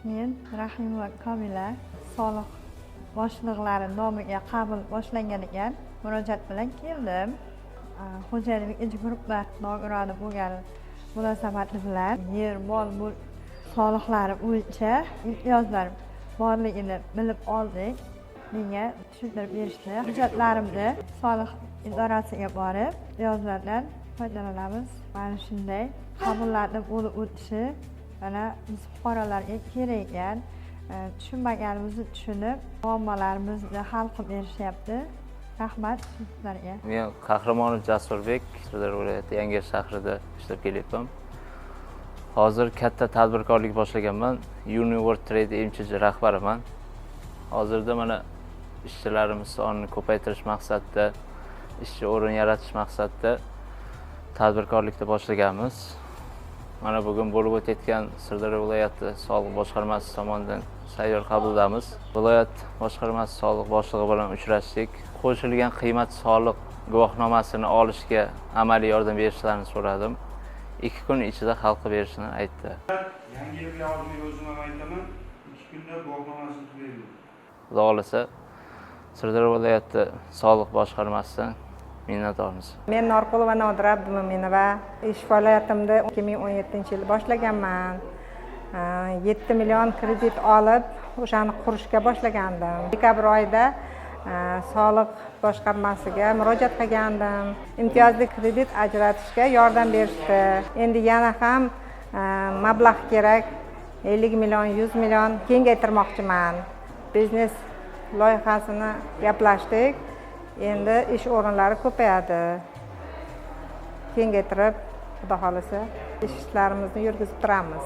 Men Rahimova Komila soliq boshliqlari nomiga qabul boshlangan ekan, murojaat bilan keldim. Xo'jaylik ijroqlar nogironi bo'lgan munosabati bilan yer, mol, mulk soliqlari bo'yicha imtiyozlar borligini bilib oldik. Menga tushuntirib berishdi. Hujjatlarimni soliq idorasiga borib, imtiyozlardan foydalanamiz. Mana shunday qabullarni bo'lib o'tishi mana biz fuqarolarga kerak ekan. Tushunmaganimizni tushunib, muammolarimizni hal qilib berishyapti. Rahmat sizlarga. Men Qahramonov Jasurbek, Sirdaryo viloyati Yangiyo'l shahrida ishlab kelyapman. Hozir katta tadbirkorlik boshlaganman. Uniworld Trade MChJ rahbariman. Hozirda mana ishchilarimiz sonini ko'paytirish maqsadida, ishchi o'rin yaratish maqsadida tadbirkorlikni boshlaganmiz. Mana bugun bo'lib o'tayotgan Sirdaryo viloyati soliq boshqarmasi tomonidan sayyor qabuldamiz. Viloyat boshqarmasi soliq boshlig'i bilan uchrashdik. Qo'shilgan qiymat soliq guvohnomasini olishga amaliy yordam berishlarini so'radim. 2 kun ichida hal qilib berishini aytdi. Yangi yilga oldin o'zim ham aytaman, 2 kunda guvohnomasini qilib beraman. Xudo xolasa Sirdaryo viloyati soliq boshqarmasidan minnatdormiz. Men Norqulova Nodira Abdumo'minova ish faoliyatimni 2017-yil boshlaganman. 7 million kredit olib, o'shani qurishga boshlagandim. Dekabr oyida soliq boshqarmasiga murojaat qilgandim. Imtiyozli kredit ajratishga yordam berishdi. Endi yana ham mablag' kerak. 50 million, 100 million kengaytirmoqchiman. Biznes loyihasini gaplashdik. Endi ish o'rinlari ko'payadi. Kengaytirib, xudo xolasa, ishlarimizni yurgizib turamiz.